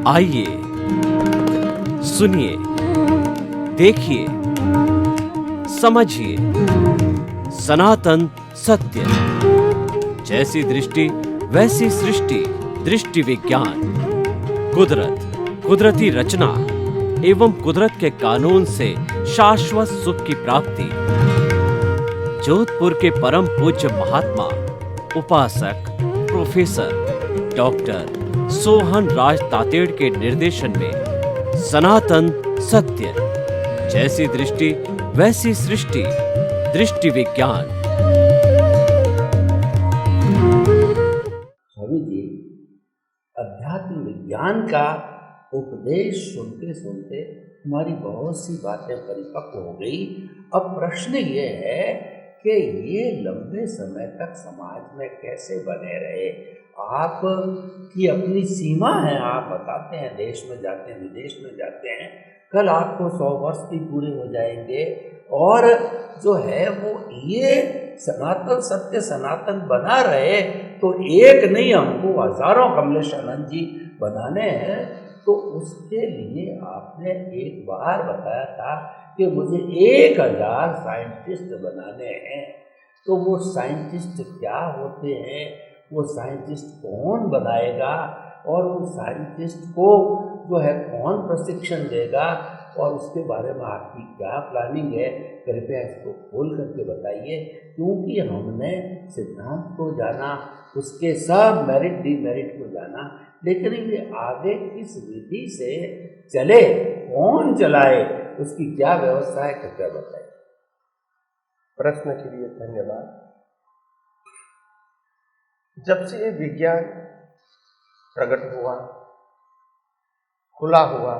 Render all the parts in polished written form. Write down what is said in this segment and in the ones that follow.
आइए, सुनिए, देखिए, समझिए सनातन सत्य। जैसी दृष्टि वैसी सृष्टि, दृष्टि विज्ञान। कुदरत, कुदरती रचना एवं कुदरत के कानून से शाश्वत सुख की प्राप्ति। जोधपुर के परम पूज्य महात्मा उपासक प्रोफेसर डॉक्टर सोहन राज तातेड़ के निर्देशन में सनातन सत्य। जैसी दृष्टि वैसी सृष्टि, दृष्टि विज्ञान। स्वामी जी, अध्यात्म विज्ञान का उपदेश सुनते सुनते हमारी बहुत सी बातें परिपक्व हो गई। अब प्रश्न ये है कि ये लंबे समय तक समाज में कैसे बने रहे। आप की अपनी सीमा है, आप बताते हैं देश में जाते हैं, विदेश में जाते हैं, कल आपको 100 वर्ष भी पूरे हो जाएंगे और जो है वो ये सनातन सत्य सनातन बना रहे। तो एक नहीं, हमको हजारों कमलेशानंद जी बनाने हैं। तो उसके लिए आपने एक बार बताया था कि मुझे 1000 साइंटिस्ट बनाने हैं। तो वो साइंटिस्ट क्या होते हैं, वो साइंटिस्ट कौन बनाएगा और वो साइंटिस्ट को जो है कौन प्रशिक्षण देगा और उसके बारे में आपकी क्या प्लानिंग है, कृपया इसको खोल करके बताइए। क्योंकि हमने सिद्धांत को जाना, उसके सब मेरिट डीमेरिट को जाना, लेकिन ये आगे किस विधि से चले, कौन चलाए, उसकी क्या व्यवस्था है, कृपया बताइए। प्रश्न के लिए धन्यवाद। जब से ये विज्ञान प्रकट हुआ, खुला हुआ,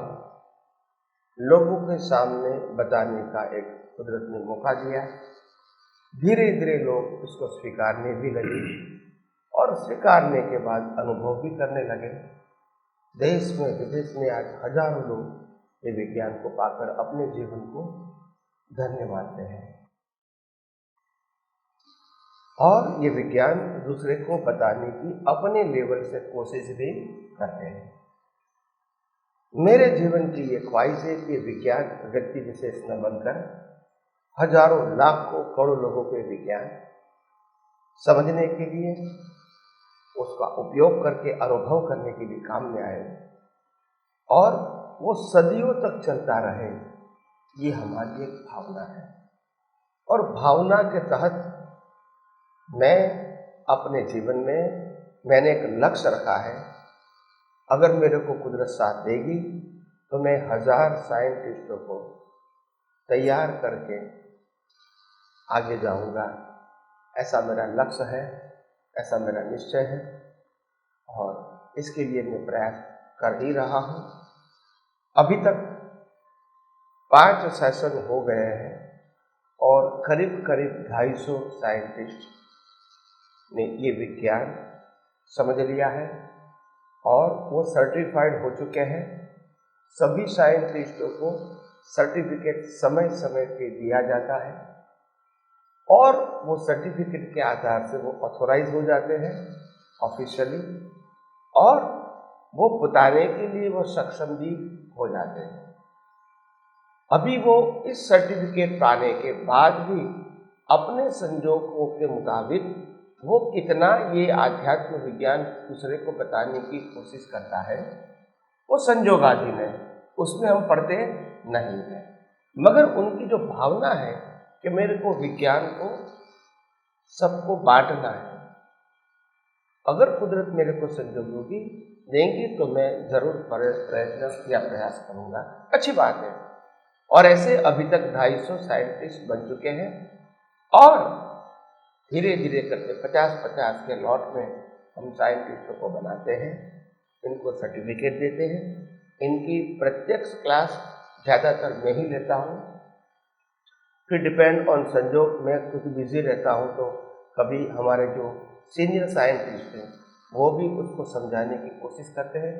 लोगों के सामने बताने का एक कुदरत ने मौका दिया, धीरे धीरे लोग इसको स्वीकारने भी लगे और स्वीकारने के बाद अनुभव भी करने लगे। देश में विदेश में आज हजारों लोग ये विज्ञान को पाकर अपने जीवन को धन्य मानते हैं और ये विज्ञान दूसरे को बताने की अपने लेवल से कोशिश भी करते हैं। मेरे जीवन की ये ख्वाहिश है कि विज्ञान व्यक्ति विशेष न बनकर हजारों लाखों करोड़ों लोगों के विज्ञान समझने के लिए, उसका उपयोग करके अनुभव करने के लिए काम में आए और वो सदियों तक चलता रहे। ये हमारी एक भावना है और भावना के तहत मैं अपने जीवन में मैंने एक लक्ष्य रखा है। अगर मेरे को कुदरत साथ देगी तो मैं 1000 साइंटिस्टों को तैयार करके आगे जाऊंगा। ऐसा मेरा लक्ष्य है, ऐसा मेरा निश्चय है और इसके लिए मैं प्रयास कर ही रहा हूं। अभी तक 5 सेशन हो गए हैं और करीब करीब 250 साइंटिस्ट ने ये विज्ञान समझ लिया है और वो सर्टिफाइड हो चुके हैं। सभी साइंटिस्टों को सर्टिफिकेट समय समय पे दिया जाता है और वो सर्टिफिकेट के आधार से वो ऑथोराइज हो जाते हैं ऑफिशियली और वो बताने के लिए वो सक्षम भी हो जाते हैं। अभी वो इस सर्टिफिकेट पाने के बाद भी अपने संजोगों के मुताबिक वो कितना ये आध्यात्म विज्ञान दूसरे को बताने की कोशिश करता है, वो संजोगाधीन है, उसमें हम पढ़ते नहीं हैं। मगर उनकी जो भावना है कि मेरे को विज्ञान को सबको बांटना है, अगर कुदरत मेरे को संजोग देंगी तो मैं जरूर प्रयत्न या प्रयास करूंगा। अच्छी बात है। और ऐसे अभी तक 250 साइंटिस्ट बन चुके हैं और धीरे धीरे करके 50-50 के लॉट में हम साइंटिस्टों को बनाते हैं, इनको सर्टिफिकेट देते हैं। इनकी प्रत्यक्ष क्लास ज़्यादातर मैं ही लेता हूँ, फिर डिपेंड ऑन संजोग मैं कुछ बिजी रहता हूँ तो कभी हमारे जो सीनियर साइंटिस्ट हैं वो भी उसको समझाने की कोशिश करते हैं।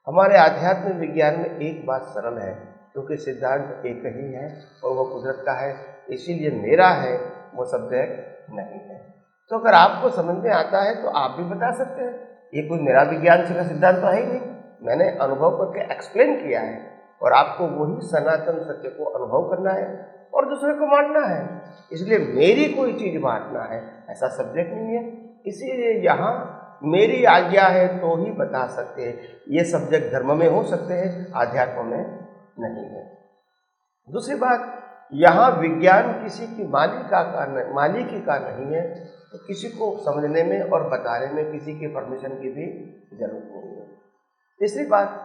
हमारे आध्यात्मिक विज्ञान में एक बात सरल है, क्योंकि सिद्धांत एक ही है और वो कुदरत का है, इसीलिए मेरा है वो सब्जेक्ट नहीं है। तो अगर आपको समझ में आता है तो आप भी बता सकते हैं। ये कोई मेरा विज्ञान का सिद्धांत तो है ही नहीं, मैंने अनुभव करके एक्सप्लेन किया है और आपको वही सनातन सत्य को अनुभव करना है और दूसरे को बांटना है। इसलिए मेरी कोई चीज़ बांटना है ऐसा सब्जेक्ट नहीं है। इसीलिए यहाँ मेरी आज्ञा है तो ही बता सकते हैं। ये सब्जेक्ट धर्म में हो सकते हैं, आध्यात्म में नहीं है। दूसरी बात, यहाँ विज्ञान किसी की मालिकी का नहीं है, तो किसी को समझने में और बताने में किसी के परमिशन की भी जरूरत नहीं है। तीसरी बात,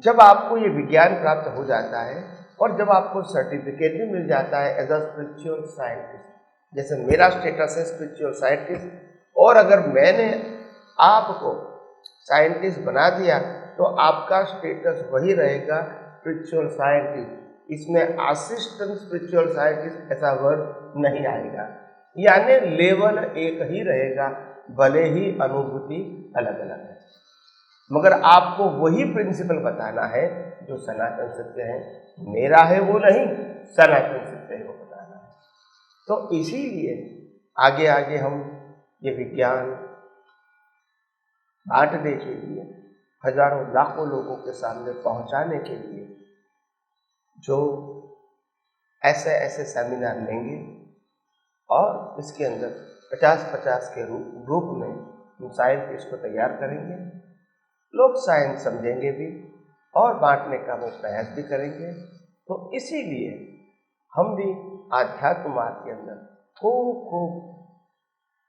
जब आपको ये विज्ञान प्राप्त हो जाता है और जब आपको सर्टिफिकेट भी मिल जाता है एज अ स्पिरिचुअल साइंटिस्ट, जैसे मेरा स्टेटस है स्पिरिचुअल साइंटिस्ट, और अगर मैंने आपको साइंटिस्ट बना दिया तो आपका स्टेटस वही रहेगा स्पिरिचुअल साइंटिस्ट। इसमें असिस्टेंट स्पिरिचुअल साइंटिस्ट ऐसा वर्ड नहीं आएगा, यानी लेवल एक ही रहेगा, भले ही अनुभूति अलग अलग है, मगर आपको वही प्रिंसिपल बताना है जो सनातन सत्य है। मेरा है वो नहीं, सनातन सत्य है वो बताना है। तो इसीलिए आगे आगे हम ये विज्ञान बांटने के लिए, हजारों लाखों लोगों के सामने पहुंचाने के लिए जो ऐसे ऐसे सेमिनार लेंगे और इसके अंदर 50-50 के रूप में हम साइंटिस्ट को तैयार करेंगे। लोग साइंस समझेंगे भी और बांटने का वो प्रयास भी करेंगे। तो इसीलिए हम भी आध्यात्म मार्ग के अंदर खूब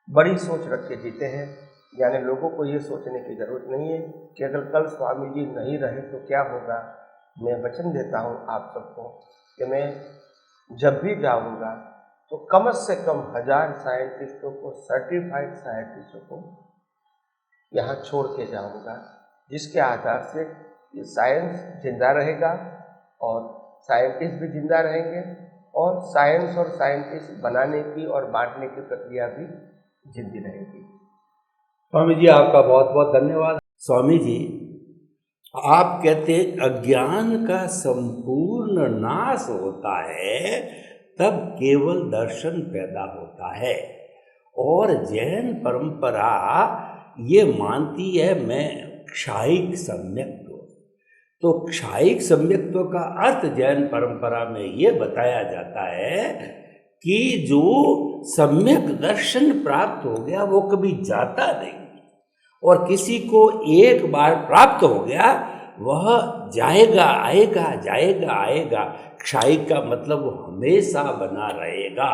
बड़ी सोच रख के जीते हैं। यानी लोगों को ये सोचने की ज़रूरत नहीं है कि अगर कल स्वामी जी नहीं रहे तो क्या होगा। मैं वचन देता हूँ आप सबको कि मैं जब भी जाऊँगा तो कम से कम 1000 साइंटिस्टों को, सर्टिफाइड साइंटिस्टों को यहाँ छोड़ के जाऊँगा, जिसके आधार से ये साइंस जिंदा रहेगा और साइंटिस्ट भी जिंदा रहेंगे और साइंस और साइंटिस्ट बनाने की और बांटने की प्रक्रिया भी जिंदी रहेगी। स्वामी जी आपका बहुत बहुत धन्यवाद। स्वामी जी, आप कहते हैं अज्ञान का संपूर्ण नाश होता है तब केवल दर्शन पैदा होता है, और जैन परंपरा ये मानती है मैं क्षायिक सम्यक्त्व। तो क्षायिक सम्यक्त्व का अर्थ जैन परंपरा में ये बताया जाता है कि जो सम्यक दर्शन प्राप्त हो गया वो कभी जाता नहीं, और किसी को एक बार प्राप्त हो गया वह जाएगा आएगा, जाएगा आएगा। क्षायिक का मतलब वो हमेशा बना रहेगा।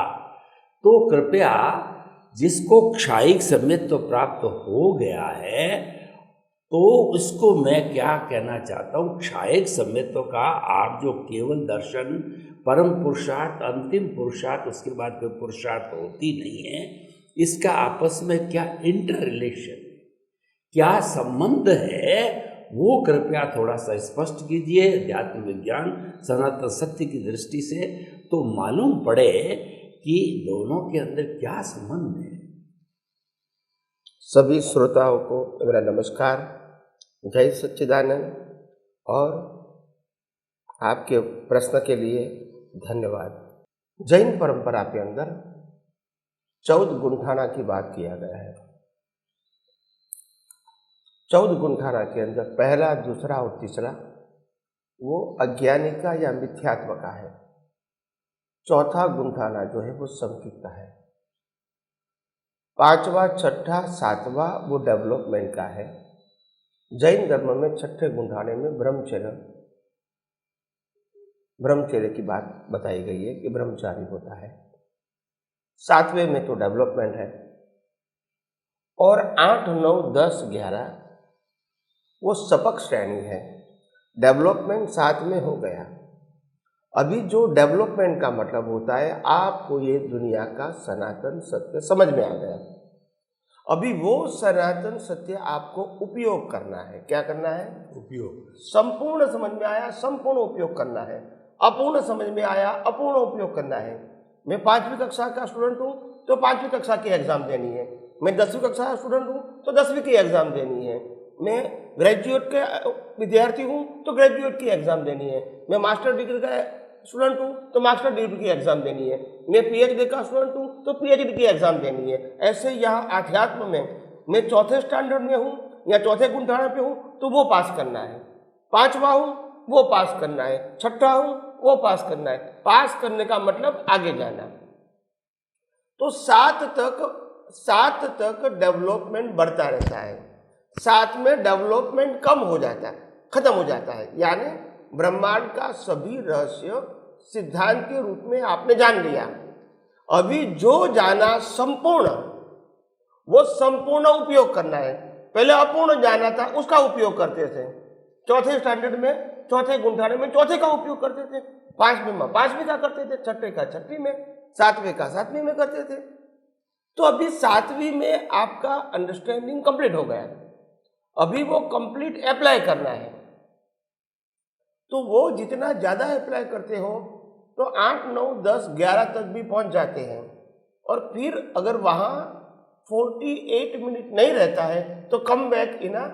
तो कृपया जिसको क्षायिक सम्यक्त्व प्राप्त हो गया है तो उसको मैं क्या कहना चाहता हूँ, क्षायिक सम्यक्त्व का आप जो केवल दर्शन, परम पुरुषार्थ, अंतिम पुरुषार्थ, उसके बाद कोई पुरुषार्थ होती नहीं है, इसका आपस में क्या इंटर रिलेशन, क्या संबंध है, वो कृपया थोड़ा सा स्पष्ट कीजिए। अध्यात्म विज्ञान सनातन सत्य की दृष्टि से तो मालूम पड़े कि दोनों के अंदर क्या संबंध है। सभी श्रोताओं को मेरा नमस्कार, जय सच्चिदानंद, और आपके प्रश्न के लिए धन्यवाद। जैन परंपरा के अंदर 14 गुणखाना की बात किया गया है। 14 गुणखाना के अंदर पहला, दूसरा और तीसरा वो अज्ञानी का या मिथ्यात्व का है। चौथा गुणखाना जो है वो संकित का है। 5वां, 6ठा, 7वां वो डेवलपमेंट का है। जैन धर्म में 6ठे गुणखाने में ब्रह्मचर्य की बात बताई गई है कि ब्रह्मचारी होता है। 7वें में तो डेवलपमेंट है, और 8, 9, 10, 11 वो सपक श्रेणी है। डेवलपमेंट 7 में हो गया। अभी जो डेवलपमेंट का मतलब होता है, आपको ये दुनिया का सनातन सत्य समझ में आ गया। अभी वो सनातन सत्य आपको उपयोग करना है। क्या करना है? उपयोग। संपूर्ण समझ में आया, संपूर्ण उपयोग करना है। अपूर्ण समझ में आया, अपूर्ण उपयोग करना है। मैं 5वीं कक्षा का स्टूडेंट हूँ तो 5वीं कक्षा की एग्जाम देनी है। मैं 10वीं कक्षा का स्टूडेंट हूँ तो 10वीं की एग्जाम देनी है। मैं ग्रेजुएट के विद्यार्थी हूँ तो ग्रेजुएट की एग्जाम देनी है। मैं मास्टर डिग्री का स्टूडेंट हूँ तो मास्टर डिग्री की एग्जाम देनी है। मैं पीएचडी का स्टूडेंट हूँ तो पीएचडी की एग्जाम देनी है। ऐसे यहाँ आध्यात्म में मैं 4थे स्टैंडर्ड में हूँ या चौथे गुंठाने पे हूँ तो वो पास करना है, पांचवा हूँ वो पास करना है, छठा हूँ वो पास करना है। पास करने का मतलब आगे जाना। तो सात तक डेवलपमेंट बढ़ता रहता है, सात में डेवलपमेंट कम हो जाता है, खत्म हो जाता है। यानी ब्रह्मांड का सभी रहस्य सिद्धांत के रूप में आपने जान लिया। अभी जो जाना संपूर्ण, वो संपूर्ण उपयोग करना है। पहले अपूर्ण जाना था, उसका उपयोग करते थे। चौथे स्टैंडर्ड में, चौथे गुंठाने में चौथे का उपयोग करते थे, पांचवें में पांचवें का करते थे, छठे का छठवीं में, सातवें का सातवीं में करते थे। तो अभी सातवीं में आपका अंडरस्टैंडिंग कंप्लीट हो गया, अभी वो कंप्लीट अप्लाई करना है। तो वो जितना ज्यादा अप्लाई करते हो तो 8, 9, 10, 11 तक भी पहुंच जाते हैं। और फिर अगर वहां 48 मिनट नहीं रहता है तो come back in a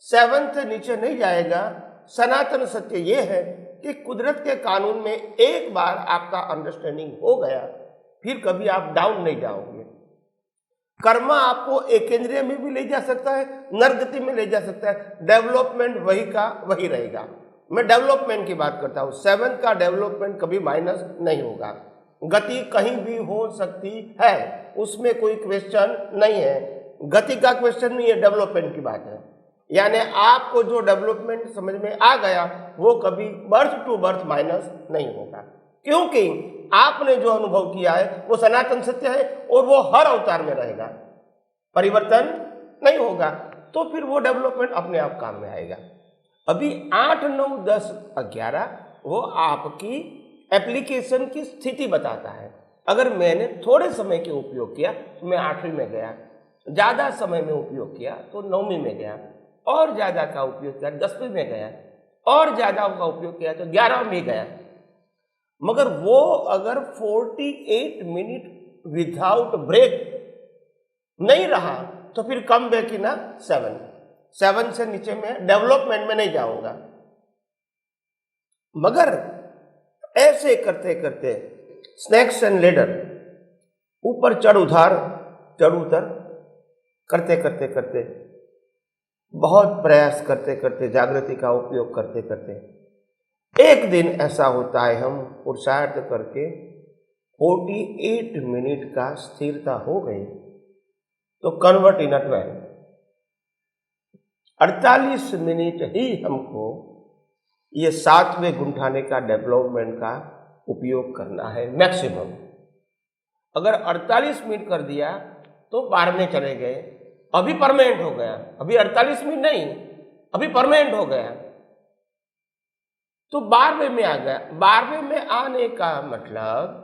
seventh नीचे नहीं जाएगा। सनातन सत्य ये है कि कुदरत के कानून में एक बार आपका अंडरस्टैंडिंग हो गया, फिर कभी आप डाउन नहीं जाओगे। कर्म आपको एकेंद्रिय में भी ले जा सकता है, नरगति में ले जा सकता है, डेवलपमेंट वही का वही रहेगा। मैं डेवलपमेंट की बात करता हूं, 7 का डेवलपमेंट कभी माइनस नहीं होगा। गति कहीं भी हो सकती है, उसमें कोई क्वेश्चन नहीं है। गति का क्वेश्चन नहीं है, डेवलपमेंट की बात है। यानी आपको जो डेवलपमेंट समझ में आ गया वो कभी बर्थ टू बर्थ माइनस नहीं होगा, क्योंकि आपने जो अनुभव किया है वो सनातन सत्य है और वो हर अवतार में रहेगा, परिवर्तन नहीं होगा। तो फिर वो डेवलपमेंट अपने आप काम में आएगा। अभी 8, 9, 10, 11 वो आपकी एप्लीकेशन की स्थिति बताता है। अगर मैंने थोड़े समय के उपयोग किया तो मैं 8वीं में गया, ज्यादा समय में उपयोग किया तो 9वीं में गया, और ज्यादा का उपयोग किया 10वीं में गया, और ज्यादा का उपयोग किया तो 11वीं में गया। मगर वो अगर 48 मिनट विदाउट ब्रेक नहीं रहा तो फिर कम बैक इन 7 से नीचे में डेवलपमेंट में नहीं जाऊंगा। मगर ऐसे करते करते स्नैक्स एंड लेडर, ऊपर चढ़ उतर करते करते करते, बहुत प्रयास करते करते, जागृति का उपयोग करते करते, एक दिन ऐसा होता है हम पुरुषार्थ करके 48 मिनट का स्थिरता हो गई तो कन्वर्ट इन 12, 48 मिनट ही हमको ये 7वें गुंठाने का डेवलपमेंट का उपयोग करना है मैक्सिमम। अगर 48 मिनट कर दिया तो 12वें चले गए, अभी परमानेंट हो गया। अभी 48 मिनट नहीं, अभी परमानेंट हो गया तो 12वें में आ गया। 12वें में आने का मतलब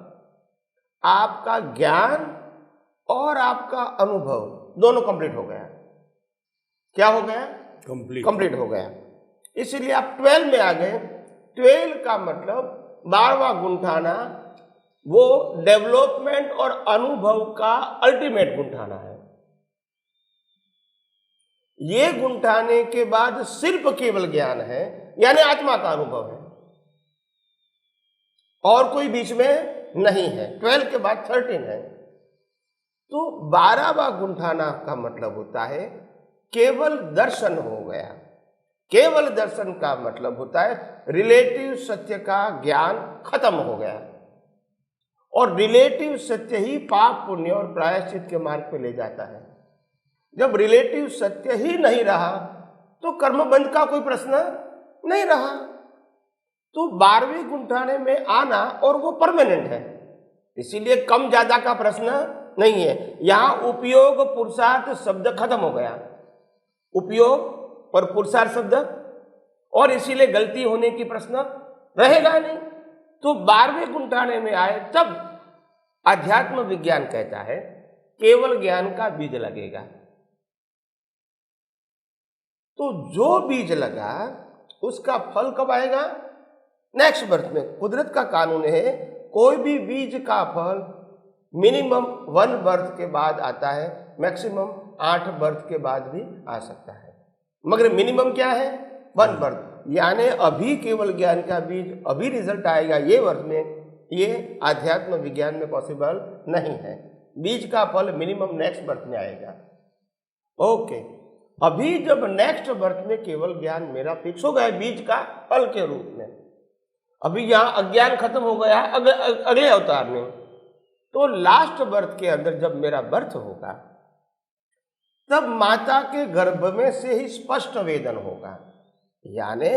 आपका ज्ञान और आपका अनुभव दोनों कंप्लीट हो गया। क्या हो गया? कंप्लीट हो गया। इसलिए आप 12 में आ गए। 12 का मतलब 12वां गुंठाना वो डेवलपमेंट और अनुभव का अल्टीमेट गुंठाना है। ये गुंठाने के बाद सिर्फ केवल ज्ञान है, यानी आत्मा का अनुभव है, और कोई बीच में नहीं है। 12 के बाद 13 है। तो 12वां गुंठाना का मतलब होता है केवल दर्शन हो गया। केवल दर्शन का मतलब होता है रिलेटिव सत्य का ज्ञान खत्म हो गया, और रिलेटिव सत्य ही पाप पुण्य और प्रायश्चित के मार्ग पे ले जाता है। जब रिलेटिव सत्य ही नहीं रहा तो कर्मबंध का कोई प्रश्न नहीं रहा। तो 12वें गुंठाने में आना और वो परमानेंट है, इसीलिए कम ज्यादा का प्रश्न नहीं है। यहां उपयोग पुरुषार्थ शब्द खत्म हो गया, उपयोग और पुरुषार्थ शब्द, और इसीलिए गलती होने की प्रश्न रहेगा नहीं। तो 12वें गुंठाने में आए तब अध्यात्म विज्ञान कहता है केवल ज्ञान का बीज लगेगा। तो जो बीज लगा उसका फल कब आएगा? नेक्स्ट बर्थ में। कुदरत का कानून है कोई भी बीज का फल मिनिमम 1 बर्थ के बाद आता है, मैक्सिमम 8 बर्थ के बाद भी आ सकता है, मगर मिनिमम क्या है? 1 बर्थ। यानी अभी केवल ज्ञान का बीज अभी रिजल्ट आएगा ये वर्ष में, ये आध्यात्म विज्ञान में पॉसिबल नहीं है। बीज का फल मिनिमम नेक्स्ट बर्थ में आएगा। ओके, अभी जब नेक्स्ट बर्थ में केवल ज्ञान मेरा फिक्स हो गया बीज का फल के रूप में, अभी यहाँ अज्ञान खत्म हो गया अगले अवतार में, तो लास्ट बर्थ के अंदर जब मेरा बर्थ होगा तब माता के गर्भ में से ही स्पष्ट वेदन होगा। यानी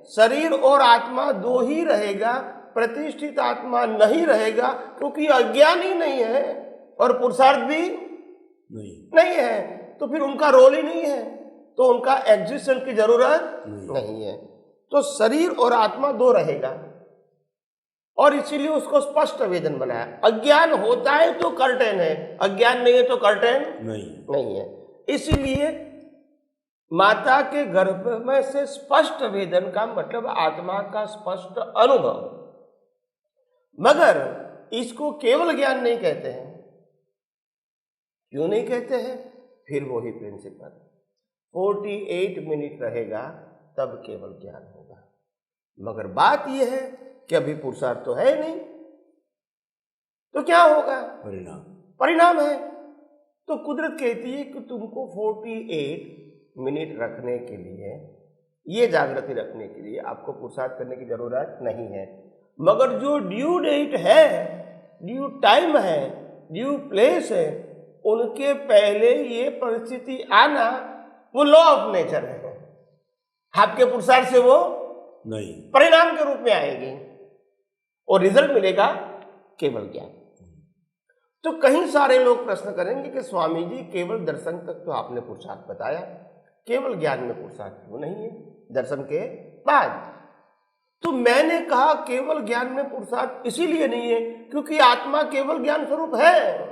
शरीर और आत्मा दो ही रहेगा, प्रतिष्ठित आत्मा नहीं रहेगा, क्योंकि अज्ञान ही नहीं है और पुरुषार्थ भी नहीं है, तो फिर उनका रोल ही नहीं है, तो उनका एग्जिस्टेंस की जरूरत नहीं है। तो शरीर और आत्मा दो रहेगा और इसीलिए उसको स्पष्ट वेदन बनाया। अज्ञान होता है तो कर्टेन है, अज्ञान नहीं है तो कर्टेन नहीं है। इसीलिए माता के गर्भ में से स्पष्ट वेदन का मतलब आत्मा का स्पष्ट अनुभव, मगर इसको केवल ज्ञान नहीं कहते हैं। क्यों नहीं कहते हैं? फिर वही प्रिंसिपल, 48 मिनट रहेगा तब केवल ज्ञान होगा। मगर बात यह है कि अभी पुरुषार्थ तो है नहीं, तो क्या होगा? परिणाम है। तो कुदरत कहती है कि तुमको 48 मिनट रखने के लिए, ये जागृति रखने के लिए आपको पुरुषार्थ करने की जरूरत नहीं है। मगर जो ड्यू डेट है, ड्यू टाइम है, ड्यू प्लेस है, उनके पहले ये परिस्थिति आना वो लॉ ऑफ नेचर है। आपके पुरुषार्थ से वो नहीं परिणाम के रूप में आएगी और रिजल्ट मिलेगा केवल ज्ञान। तो कई सारे लोग प्रश्न करेंगे कि स्वामी जी केवल दर्शन तक तो आपने पुरुषार्थ बताया, केवल ज्ञान में पुरुषार्थ क्यों नहीं है दर्शन के बाद? तो मैंने कहा केवल ज्ञान में पुरुषार्थ इसीलिए नहीं है क्योंकि आत्मा केवल ज्ञान स्वरूप है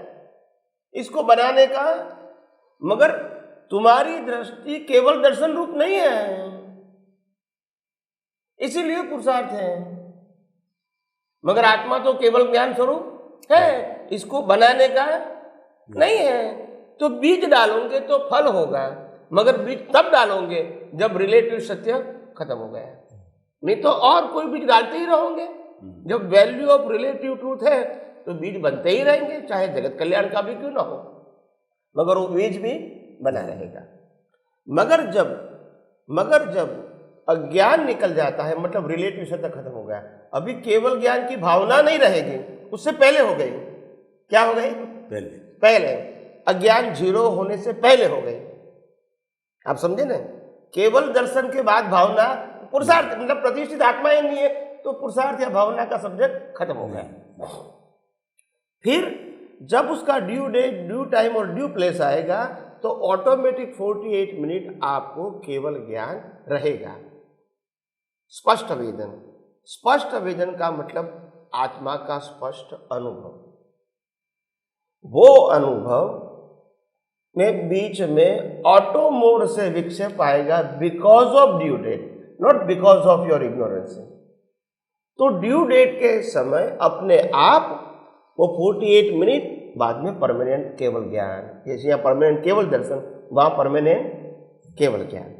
इसको बनाने का, मगर तुम्हारी दृष्टि केवल दर्शन रूप नहीं है, इसीलिए पुरुषार्थ है। मगर आत्मा तो केवल ज्ञान स्वरूप है, इसको बनाने का नहीं है। तो बीज डालोगे तो फल होगा, मगर बीज तब डालोगे जब रिलेटिव सत्य खत्म हो गया, नहीं तो और कोई बीज डालते ही रहोगे। जब वैल्यू ऑफ रिलेटिव ट्रूथ है तो बीज बनते ही रहेंगे, चाहे जगत कल्याण का भी क्यों ना हो, मगर वो बीज भी बना रहेगा। मगर जब अज्ञान निकल जाता है, मतलब रिलेटिव सत्य खत्म हो गया, अभी केवल ज्ञान की भावना नहीं रहेगी, उससे पहले हो गई। क्या हो गई? पहले अज्ञान जीरो होने से पहले हो गई। आप समझे ना? केवल दर्शन के बाद भावना, पुरुषार्थ मतलब प्रतिष्ठित आत्मा ही नहीं है तो पुरुषार्थ या भावना का सब्जेक्ट खत्म हो गया। फिर जब उसका ड्यू डेट, ड्यू टाइम और ड्यू प्लेस आएगा तो ऑटोमेटिक 48 मिनट आपको केवल ज्ञान रहेगा। स्पष्ट वेदन, स्पष्ट वेदन का मतलब आत्मा का स्पष्ट अनुभव। वो अनुभव में बीच में ऑटो मोड से विक्षेप आएगा because of due date, not because of your ignorance. तो ड्यू डेट के समय अपने आप वो 48 मिनट, बाद में परमानेंट केवल ज्ञान, जैसे यहाँ परमानेंट केवल दर्शन, वहाँ परमानेंट केवल ज्ञान।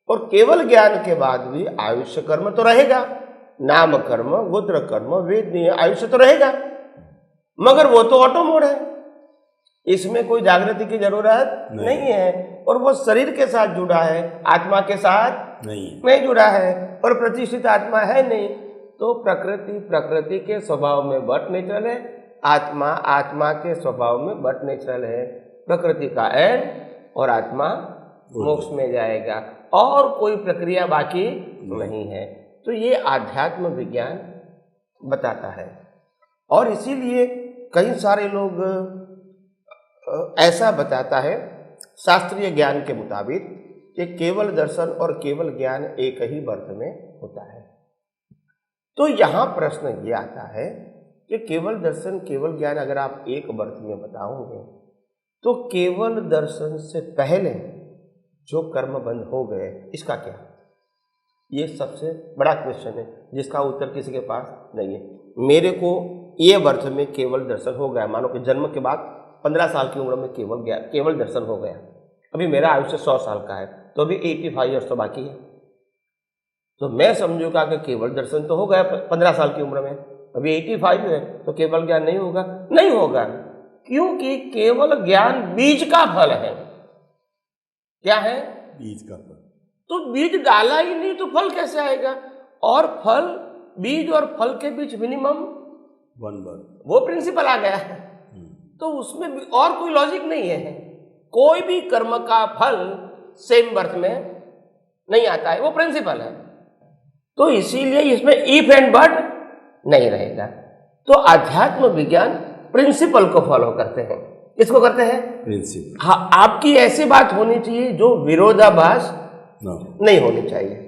और केवल ज्ञान के बाद भी आयुष्य कर्म तो रहेगा, नाम कर्म, गोत्र कर्म, वेदनीय आयुष्य तो रहेगा, मगर वो तो ऑटो मोड है, इसमें कोई जागृति की जरूरत नहीं है। और वो शरीर के साथ जुड़ा है, आत्मा के साथ नहीं जुड़ा है, और प्रतिष्ठित आत्मा है नहीं। तो प्रकृति के स्वभाव में बट नेचुरल है, आत्मा के स्वभाव में बट नेचुरल है। प्रकृति का एंड और आत्मा मोक्ष में जाएगा, और कोई प्रक्रिया बाकी नहीं है। तो ये आध्यात्म विज्ञान बताता है। और इसीलिए कई सारे लोग ऐसा बताता है शास्त्रीय ज्ञान के मुताबिक कि केवल दर्शन और केवल ज्ञान एक ही बर्थ में होता है। तो यहाँ प्रश्न ये आता है कि केवल दर्शन केवल ज्ञान अगर आप एक बर्थ में बताओगे तो केवल दर्शन से पहले जो कर्म बंद हो गए इसका क्या? ये सबसे बड़ा क्वेश्चन है जिसका उत्तर किसी के पास नहीं है। मेरे को ये बर्थ में केवल दर्शन हो गया, मानो कि जन्म के बाद 15 साल की उम्र में केवल दर्शन हो गया, अभी मेरा आयुष्य 100 साल का है, तो अभी 85 ईयर्स तो बाकी है। तो मैं समझूंगा कि केवल दर्शन तो हो गया 15 साल की उम्र में, अभी 85 है, तो केवल ज्ञान नहीं होगा? नहीं होगा, क्योंकि केवल ज्ञान बीज का फल है। क्या है? बीज का फल। तो बीज डाला ही नहीं तो फल कैसे आएगा? और फल, बीज और फल के बीच मिनिमम 1 बर्थ। वो प्रिंसिपल आ गया है। तो उसमें भी और कोई लॉजिक नहीं है। कोई भी कर्म का फल सेम बर्थ में नहीं आता है, वो प्रिंसिपल है। तो इसीलिए इसमें इफ एंड बट नहीं रहेगा। तो आध्यात्म विज्ञान प्रिंसिपल को फॉलो करते हैं। किसको करते हैं? प्रिंसिपल। हाँ, आपकी ऐसी बात होनी चाहिए जो विरोधाभास नहीं होनी चाहिए।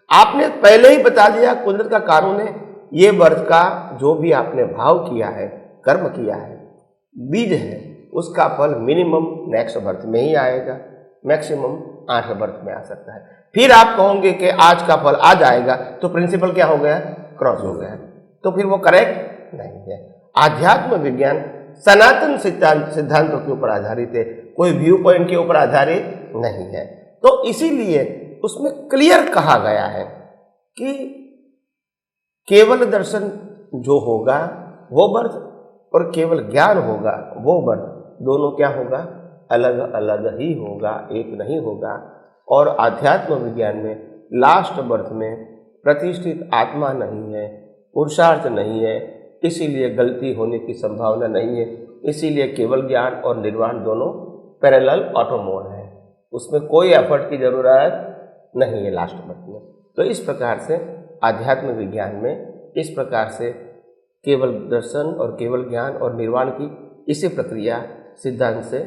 आपने पहले ही बता दिया, कुदरत का कानून है, ये वर्ष का जो भी आपने भाव किया है, कर्म किया है, बीज है, उसका फल मिनिमम नेक्स्ट बर्थ में ही आएगा, मैक्सिमम 8 बर्थ में आ सकता है। फिर आप कहोगे कि आज का फल आज आएगा, तो प्रिंसिपल क्या हो गया? क्रॉस हो गया। तो फिर वो करेक्ट नहीं है। आध्यात्म विज्ञान सनातन सिद्धांतों के ऊपर आधारित है, कोई व्यू पॉइंट के ऊपर आधारित नहीं है। तो इसीलिए उसमें क्लियर कहा गया है कि केवल दर्शन जो होगा वो बर्थ, और केवल ज्ञान होगा वो बर्थ, दोनों क्या होगा? अलग अलग ही होगा, एक नहीं होगा। और आध्यात्म विज्ञान में लास्ट बर्थ में प्रतिष्ठित आत्मा नहीं है, पुरुषार्थ नहीं है, इसीलिए गलती होने की संभावना नहीं है। इसीलिए केवल ज्ञान और निर्वाण दोनों पैरेलल ऑटोमोड है, उसमें कोई एफर्ट की जरूरत नहीं है लास्ट बर्थ में। तो इस प्रकार से आध्यात्म विज्ञान में इस प्रकार से केवल दर्शन और केवल ज्ञान और निर्वाण की इसी प्रक्रिया सिद्धांत से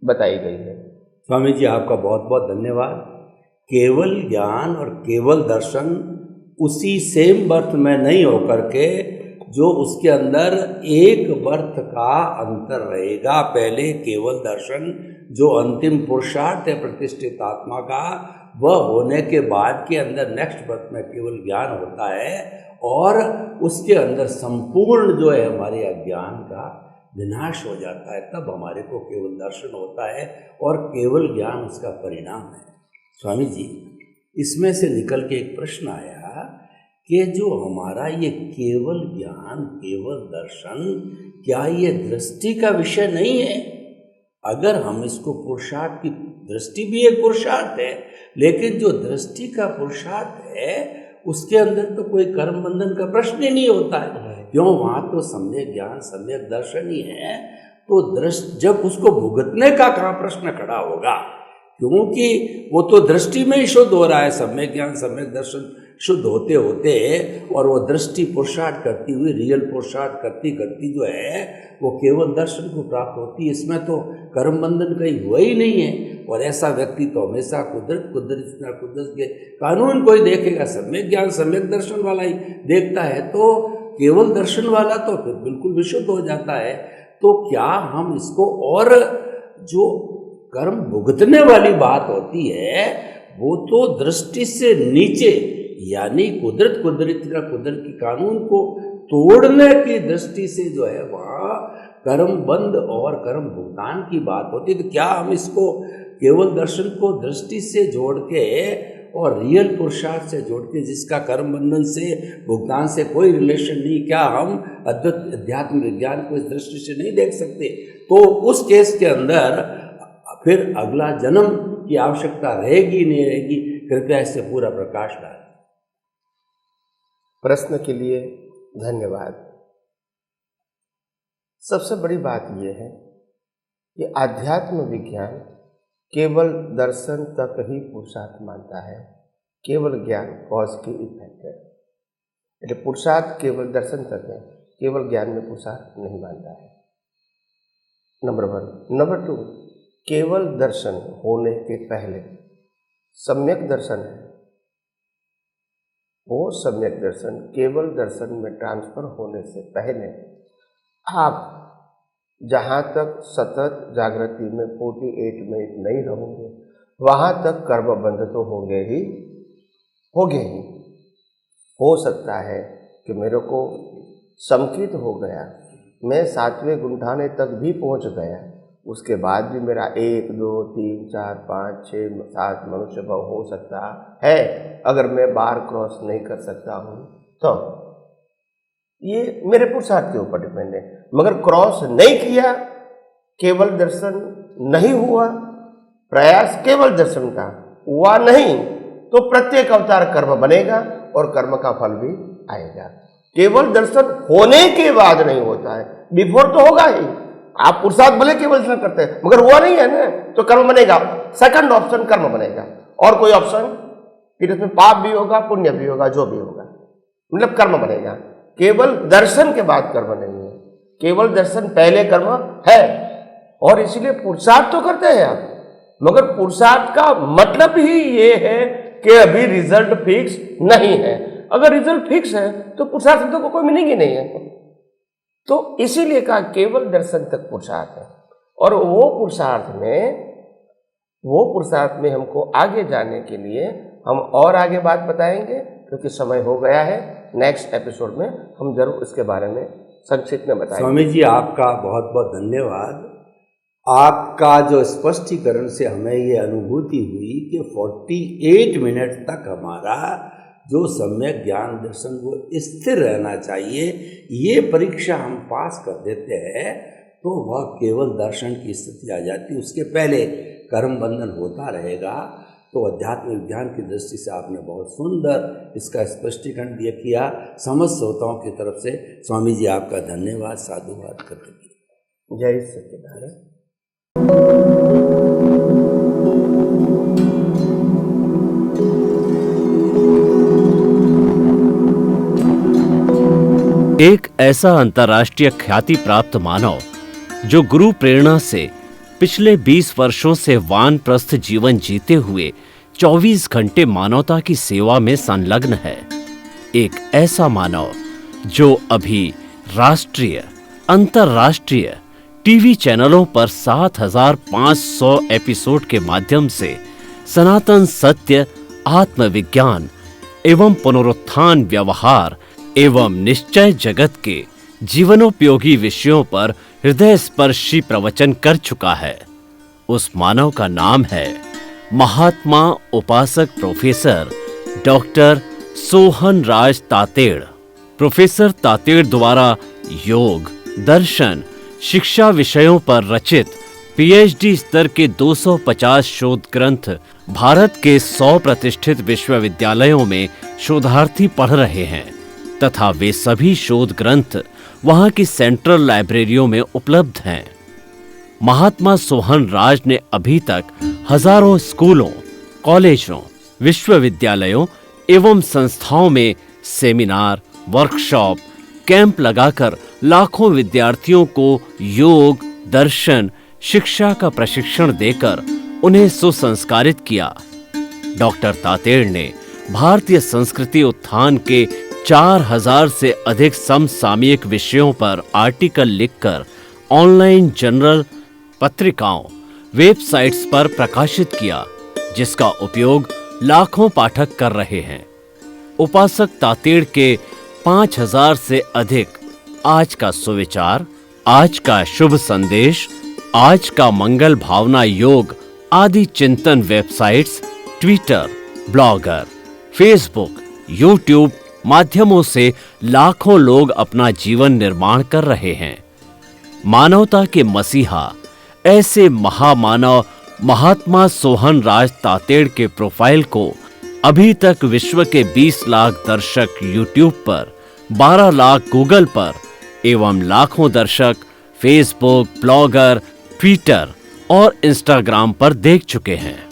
बताई गई है। स्वामी जी, आपका बहुत बहुत धन्यवाद। केवल ज्ञान और केवल दर्शन उसी सेम बर्थ में नहीं होकर के जो उसके अंदर एक बर्थ का अंतर रहेगा। पहले केवल दर्शन जो अंतिम पुरुषार्थ है प्रतिष्ठित आत्मा का, वह होने के बाद के अंदर नेक्स्ट बर्थ में केवल ज्ञान होता है, और उसके अंदर संपूर्ण जो है हमारे अज्ञान का विनाश हो जाता है। तब हमारे को केवल दर्शन होता है और केवल ज्ञान उसका परिणाम है। स्वामी जी, इसमें से निकल के एक प्रश्न आया कि जो हमारा ये केवल ज्ञान केवल दर्शन, क्या ये दृष्टि का विषय नहीं है? अगर हम इसको पुरुषार्थ की, दृष्टि भी एक पुरुषार्थ है, लेकिन जो दृष्टि का पुरुषार्थ है उसके अंदर तो कोई कर्म बंधन का प्रश्न ही नहीं होता है। क्यों? वहाँ तो सम्यक ज्ञान सम्यक दर्शन ही है। तो दृष्टि जब उसको भुगतने का कहाँ प्रश्न खड़ा होगा? क्योंकि वो तो दृष्टि में ही शुद्ध हो रहा है। सम्यक ज्ञान सम्यक दर्शन शुद्ध होते होते और वो दृष्टि पुरुषार्थ करती हुई, रियल पुरुषार्थ करती करती जो है वो केवल दर्शन को प्राप्त होती है। इसमें तो कर्म बंधन कहीं हुआ ही नहीं है। और ऐसा व्यक्ति तो हमेशा कुदरत के कानून को ही देखेगा। सम्यक ज्ञान सम्यक दर्शन वाला ही देखता है, तो केवल दर्शन वाला तो फिर बिल्कुल विशुद्ध हो जाता है। तो क्या हम इसको, और जो कर्म भुगतने वाली बात होती है वो तो दृष्टि से नीचे, यानी कुदरत की कानून को तोड़ने की दृष्टि से जो है वहाँ कर्म बंध और कर्म भुगतान की बात होती है। तो क्या हम इसको केवल दर्शन को दृष्टि से जोड़ के और रियल पुरुषार्थ से जोड़ के, जिसका कर्म बंधन से भुगतान से कोई रिलेशन नहीं, क्या हम अध्यात्म विज्ञान को इस दृष्टि से नहीं देख सकते? तो उस केस के अंदर फिर अगला जन्म की आवश्यकता रहेगी नहीं रहेगी? कृपया इससे पूरा प्रकाश डालें। प्रश्न के लिए धन्यवाद। सबसे बड़ी बात यह है कि आध्यात्म विज्ञान केवल दर्शन तक ही पुरुषार्थ मानता है, केवल ज्ञान कॉज की इफेक्ट है। એટલે पुरुषार्थ केवल दर्शन तक है, केवल ज्ञान में पुरुषार्थ नहीं मानता है। नंबर 1। नंबर 2, केवल दर्शन होने के पहले सम्यक दर्शन है, वो सम्यक दर्शन केवल दर्शन में ट्रांसफर होने से पहले आप जहाँ तक सतत जागृति में 48 मिनट नहीं रहोगे, वहाँ तक कर्म बंध तो होंगे ही। हो सकता है कि मेरे को संकित हो गया, मैं 7वें गुंठाने तक भी पहुँच गया, उसके बाद भी मेरा 1 2 3 4 5 6 7 मनुष्य भाव हो सकता है। अगर मैं बार क्रॉस नहीं कर सकता हूँ तो ये मेरे पुरुषार्थ के ऊपर डिपेंड है। मगर क्रॉस नहीं किया, केवल दर्शन नहीं हुआ, प्रयास केवल दर्शन का, हुआ नहीं तो प्रत्येक अवतार कर्म बनेगा और कर्म का फल भी आएगा। केवल दर्शन होने के बाद नहीं होता है, बिफोर तो होगा ही। आप पुरुषार्थ भले केवल दर्शन करते हैं मगर हुआ नहीं है ना, तो कर्म बनेगा। सेकंड ऑप्शन कर्म बनेगा, और कोई ऑप्शन फिर इसमें पाप भी होगा पुण्य भी होगा, जो भी होगा, मतलब कर्म बनेगा। केवल दर्शन के बाद कर्म नहीं है, केवल दर्शन पहले कर्म है। और इसलिए पुरुषार्थ तो करते हैं आप, मगर पुरुषार्थ का मतलब ही ये है कि अभी रिजल्ट फिक्स नहीं है। अगर रिजल्ट फिक्स है तो पुरुषार्थ तो कोई मीनिंग ही नहीं है। तो इसीलिए कहा केवल दर्शन तक पुरुषार्थ है। और वो पुरुषार्थ में हमको आगे जाने के लिए हम और आगे बात बताएंगे, क्योंकि समय हो गया है। नेक्स्ट एपिसोड में हम जरूर इसके बारे में संक्षिप्त में बताएंगे। स्वामी जी आपका बहुत बहुत धन्यवाद। आपका जो स्पष्टीकरण से हमें ये अनुभूति हुई कि 48 मिनट तक हमारा जो सम्यक ज्ञान दर्शन वो स्थिर रहना चाहिए। ये परीक्षा हम पास कर देते हैं तो वह केवल दर्शन की स्थिति आ जाती है। उसके पहले कर्म बंधन होता रहेगा। तो अध्यात्म विज्ञान की दृष्टि से आपने बहुत सुंदर इसका स्पष्टीकरण दिया किया। समस्त श्रोताओं की तरफ से स्वामी जी आपका धन्यवाद, साधुवाद करते हैं। जय सच्चिदानंद। एक ऐसा अंतर्राष्ट्रीय ख्याति प्राप्त मानव जो गुरु प्रेरणा से पिछले 20 वर्षों से वानप्रस्थ जीवन जीते हुए 24 घंटे मानवता की सेवा में संलग्न है। एक ऐसा मानव जो अभी राष्ट्रीय, अंतर्राष्ट्रीय टीवी चैनलों पर 7,500 एपिसोड के माध्यम से सनातन सत्य, आत्मविज्ञान एवं पुनरुत्थान, व्यवहार एवं निश्चय जगत के जीवनोपयोगी विषयों पर हृदय स्पर्शी प्रवचन कर चुका है। उस मानव का नाम है महात्मा उपासक प्रोफेसर डॉक्टर सोहन राज तातेड़। प्रोफेसर तातेड़ द्वारा योग, दर्शन, शिक्षा विषयों पर रचित पीएचडी स्तर के 250 शोध ग्रंथ भारत के 100 प्रतिष्ठित विश्वविद्यालयों में शोधार्थी पढ़ रहे हैं तथा वे सभी शोध ग्रंथ वहां की सेंट्रल लाइब्रेरियों में उपलब्ध हैं। महात्मा सोहन राज ने अभी तक हजारों स्कूलों, कॉलेजों, विश्वविद्यालयों एवं संस्थाओं में सेमिनार, वर्कशॉप, कैंप लगाकर लाखों विद्यार्थियों को योग, दर्शन, शिक्षा का प्रशिक्षण देकर उन्हें सुसंस्कारित किया। डॉक्टर तातेड़ ने भारतीय संस्कृति उत्थान के 4000 से अधिक समसामयिक विषयों पर आर्टिकल लिखकर ऑनलाइन जर्नल, पत्रिकाओं, वेबसाइट्स पर प्रकाशित किया, जिसका उपयोग लाखों पाठक कर रहे हैं। उपासक तातेड़ के 5000 से अधिक आज का सुविचार, आज का शुभ संदेश, आज का मंगल भावना योग आदि चिंतन websites, Twitter, blogger, Facebook, YouTube माध्यमों से लाखों लोग अपना जीवन निर्माण कर रहे हैं। मानवता के मसीहा ऐसे महामानव महात्मा सोहन राज तातेड़ के प्रोफाइल को अभी तक विश्व के 20 लाख दर्शक यूट्यूब पर, 12 लाख गूगल पर एवं लाखों दर्शक फेसबुक, ब्लॉगर, ट्विटर और इंस्टाग्राम पर देख चुके हैं।